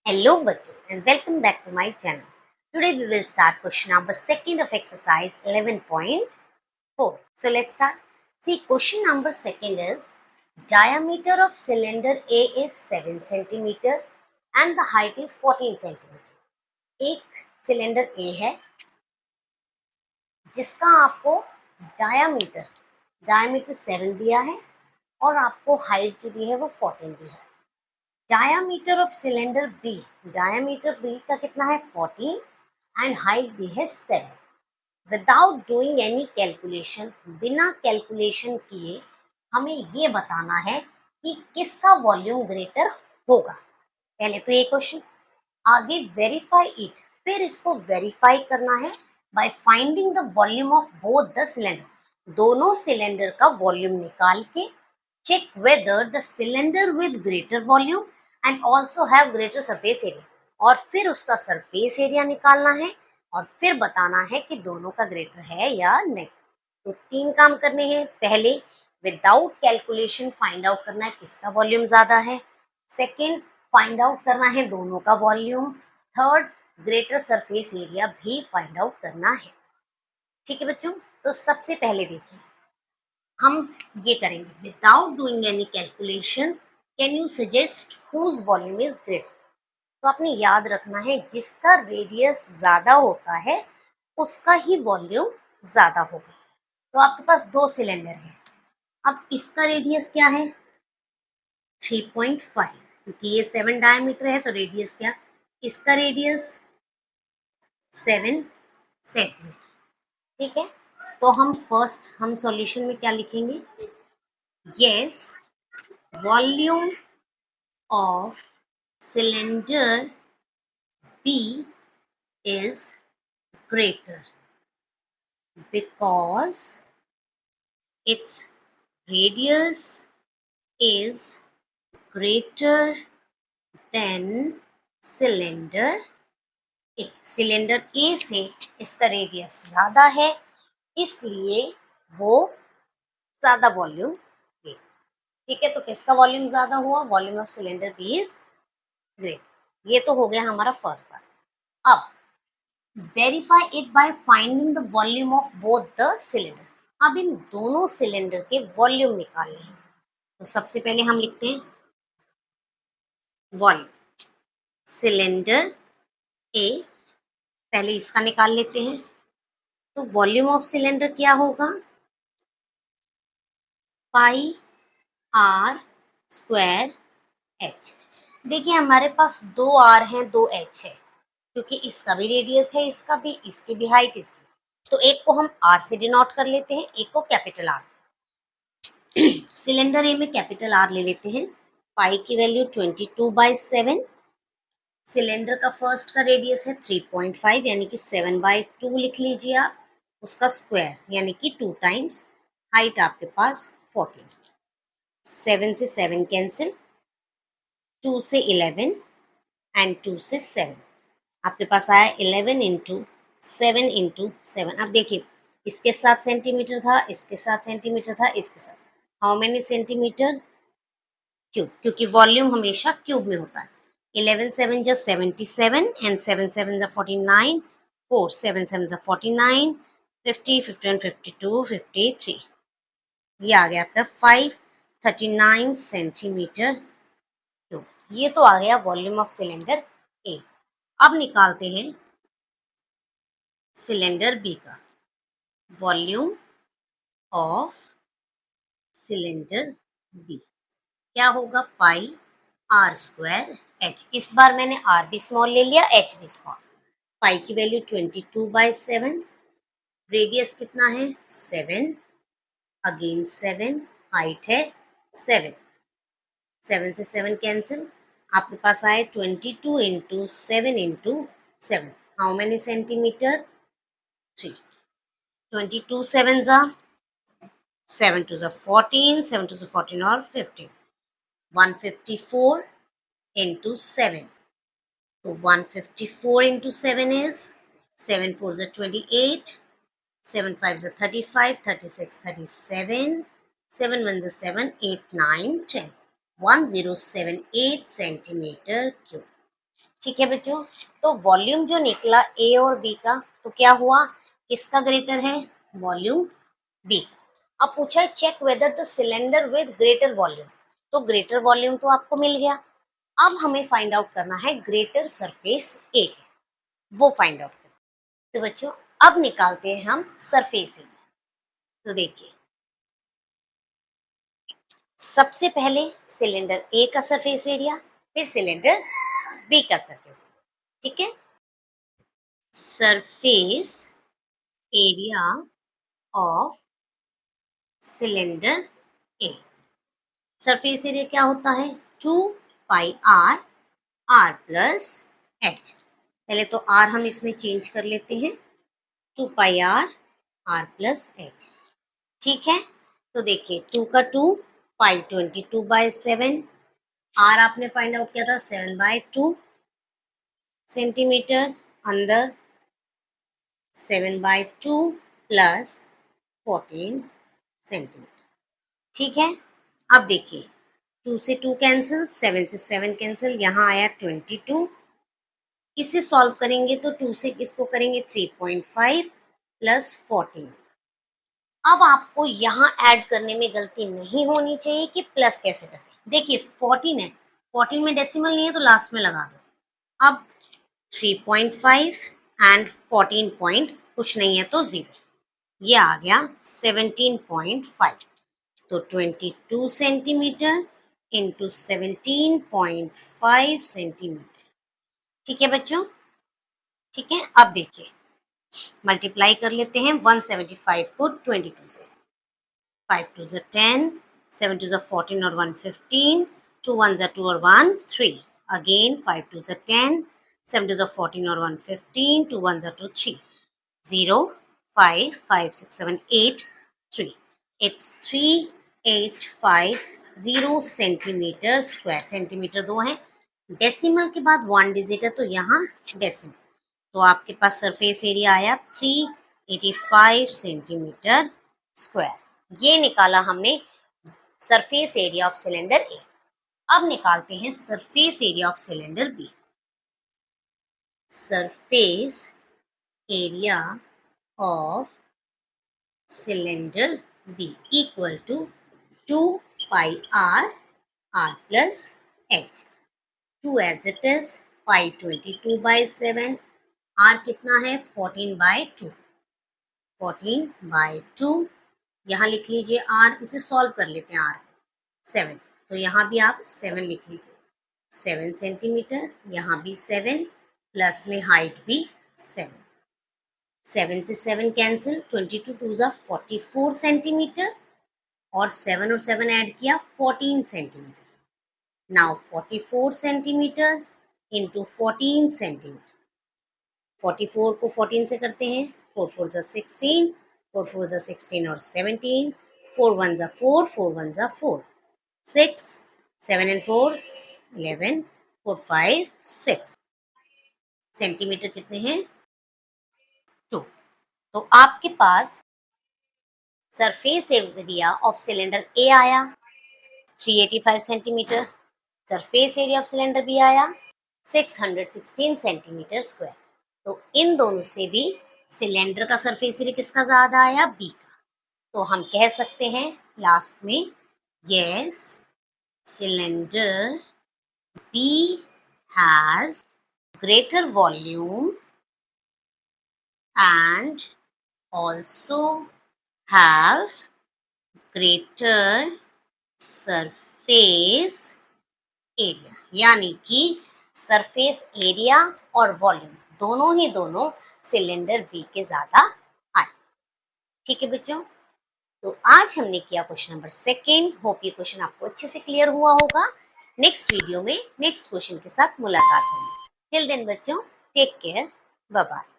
Hello bachcho and welcome back to my channel. Today we will start question number 2 of exercise 11.4. So let's start. See, question number 2 is diameter of cylinder A is 7 centimeter and the height is 14 centimeter. एक cylinder A है जिसका आपको diameter 7 दिया है और आपको height जो दी है वो 14 दी है. Diameter of cylinder B, diameter B का कितना है 14 एंड हाइट दी है 7. विदाउट डूइंग एनी कैलकुलेशन, बिना कैलकुलेशन किए हमें ये बताना है कि किसका वॉल्यूम ग्रेटर होगा. पहले तो ये क्वेश्चन, आगे वेरीफाई इट, फिर इसको वेरीफाई करना है bye finding the volume of both the cylinder. दोनों सिलेंडर का वॉल्यूम निकाल के check whether the cylinder with greater volume and also have greater surface area, और फिर उसका सरफेस एरिया निकालना है और फिर बताना है कि दोनों का ग्रेटर है या नहीं. तो 3 काम करने हैं. पहले विदाउट कैलकुलेशन फाइंड आउट करना है किसका वॉल्यूम ज्यादा है. सेकंड, फाइंड आउट करना है दोनों का volume. Third, greater surface area भी फाइंड आउट करना है. ठीक है बच्चों, तो सबसे पहले देखिए हम ये करेंगे. Without doing any calculation, can you suggest whose volume is greater. तो आपने याद रखना है जिसका रेडियस ज्यादा होता है उसका ही वॉल्यूम ज्यादा होगा. तो आपके पास 2 सिलेंडर है. अब इसका रेडियस क्या है 3.5, क्योंकि ये 7 डायमीटर है तो रेडियस क्या, इसका रेडियस 7 सेंटीमीटर. ठीक है, तो हम सॉल्यूशन में क्या लिखेंगे, yes volume of cylinder B is greater because its radius is greater than cylinder A. Cylinder A से इसका रेडियस ज्यादा है इसलिए वो ज्यादा वॉल्यूम ले. ठीक है, तो किसका वॉल्यूम ज्यादा हुआ, volume of cylinder B is great. ये तो हो गया हमारा फर्स्ट पार्ट. अब verify it by finding the volume of both the cylinder. अब इन दोनों सिलेंडर के वॉल्यूम निकालने हैं. तो सबसे पहले हम लिखते हैं वॉल्यूम सिलेंडर ए. पहले इसका निकाल लेते हैं. तो वॉल्यूम ऑफ सिलेंडर क्या होगा, पाई आर स्क्वायर एच. देखिए हमारे पास 2 आर हैं 2 एच है, क्योंकि इसका भी रेडियस है इसका भी, इसकी भी हाइट इसकी. तो एक को हम आर से डिनोट कर लेते हैं, एक को कैपिटल आर से. सिलेंडर ए में कैपिटल आर ले लेते हैं. पाई की वैल्यू 22/7. सिलेंडर का फर्स्ट का रेडियस है 3.5 यानी कि 7/2 लिख लीजिए आप. उसका स्क्वायर यानी कि 2 टाइम्स. हाइट आपके पास 14. 7 से 7 कैंसिल, 2 से 11 एंड 2 से 7. आपके पास आया 11 इंटू 7 इंटू 7. अब देखिए इसके साथ सेंटीमीटर था, इसके साथ सेंटीमीटर था, इसके साथ हाउ मेनी सेंटीमीटर क्यूब, क्योंकि वॉल्यूम हमेशा क्यूब में होता है. 11 7 जा 77 एंड 7 7 जा 49, 4 7 7 जा 49, 50 51 52 53. ये आ गया आपका 539 सेंटीमीटर क्यूब. ये तो आ गया वॉल्यूम ऑफ सिलेंडर ए. अब निकालते हैं सिलेंडर बी का वॉल्यूम ऑफ सिलेंडर बी. क्या होगा, पाई आर स्क्वायर एच. इस बार मैंने आर भी स्मॉल ले लिया, एच भी स्मॉल. पाई की वैल्यू 22/7. रेडियस कितना है 7, अगेन 7, हाइट है 7. 7 से 7 कैंसिल, आपके पास आए 22 into 7 into 7. How many centimetre 3. 22 7 जा 7 2 जा 14, 7 2 जा 14 और 15. 154 into 7. So 154 into 7 is 7 4 is 28, 7 5 is 35, 36, 37, 7 1 is 7, 8 9 10. 1078 centimeter cube. ठीक है बच्चों, तो वॉल्यूम जो निकला ए और बी का, तो क्या हुआ, किसका ग्रेटर है, वॉल्यूम बी। अब पूछा है check whether the cylinder with greater volume, तो ग्रेटर वॉल्यूम तो आपको मिल गया। अब हमें फाइंड आउट करना है ग्रेटर सरफेस एरिया, वो फाइंड आउट करना। तो बच्चों अब निकालते हैं हम सरफेस एरिया। तो देखिए सबसे पहले सिलेंडर ए का सरफेस एरिया, फिर सिलेंडर बी का सरफेस एरिया, ठीक है। Surface area of cylinder A, surface area क्या होता है, 2 पाई आर प्लस एच। पहले तो आर हम इसमें चेंज कर लेते हैं, 2 पाई आर प्लस एच, ठीक है। तो देखिए 2 का 2, पाई 22/7, आर आपने फाइंड आउट किया था 7/2 सेंटीमीटर, अंदर 7/2 प्लस 14 सेंटीमीटर, ठीक है। अब देखिए 2 से 2 कैंसिल, 7 से 7 कैंसिल, यहाँ आया 22। इसे सॉल्व करेंगे तो 2 से इसको करेंगे 3.5 प्लस 14। अब आपको यहाँ ऐड करने में गलती नहीं होनी चाहिए कि प्लस कैसे करते हैं। देखिए 14 है, 14 में डेसिमल नहीं है तो लास्ट में लगा दो। अब 3.5 एंड 14 पॉइंट कुछ नहीं है तो 0, ये आ गया 17.5। तो 22 सेंटीमीटर इंटू 17.5 सेंटीमीटर, ठीक है बच्चों, ठीक है। अब देखिए मल्टीप्लाई कर लेते हैं 175 को 22 से, 5 2 ज़ा 10, 7 2 ज़ा 14 और 1 15, 2 1 ज़ा 2 और 1 3, अगेन 5 2 ज़ा 10, 7 2 ज़ा 14 और 1 15, 2 1 ज़ा 2 3, 0 5 5 6 7 8 3, इट्स 3850 सेंटीमीटर स्क्वायर। सेंटीमीटर 2 है, डेसिमल के बाद 1 डिजिट है तो यहाँ डेसिमल, तो आपके पास सरफेस एरिया आया 385 सेंटीमीटर स्क्वायर। ये निकाला हमने surface area of cylinder A. अब निकालते हैं surface area of cylinder B. Surface area of cylinder B equal to 2 pi r plus h, 2 as it is, pi 22/7, r कितना है 14/2, 14/2, यहाँ लिख लीजिए आर, इसे सॉल्व कर लेते हैं आर 7, तो यहाँ भी आप 7 लिख लीजिए, 7 सेंटीमीटर, यहाँ भी 7 प्लस में हाइट भी 7, 7 से 7 कैंसिल, 22 2 ज़ा 44 सेंटीमीटर और 7 और 7 ऐड किया 14 centimetre. Now 44 centimetre into 14 centimetre, 44 को 14 से करते हैं, 4 4 ज़ा 16, 4 4 ज़ा 16 और 17, 4 1 ज़ा 4, 4 1 ज़ा 4, 6, 7 and 4 11, 4 5 6 सेंटीमीटर कितने हैं 2। तो आपके पास surface area of cylinder A आया 385 centimetre, surface area of cylinder B आया 616 सेंटीमीटर स्क्वायर। तो इन दोनों से भी सिलेंडर का सरफेस एरिया किसका ज्यादा आया, बी का। तो हम कह सकते हैं लास्ट में, yes cylinder B has greater volume and also have greater surface area, यानी कि सरफेस एरिया और वॉल्यूम दोनों सिलेंडर बी के ज्यादा आए, ठीक है बच्चों। तो आज हमने किया क्वेश्चन नंबर 2। होप ये क्वेश्चन आपको अच्छे से क्लियर हुआ होगा। नेक्स्ट वीडियो में नेक्स्ट क्वेश्चन के साथ मुलाकात होगी। टिल देन बच्चों टेक केयर, बाय बाय।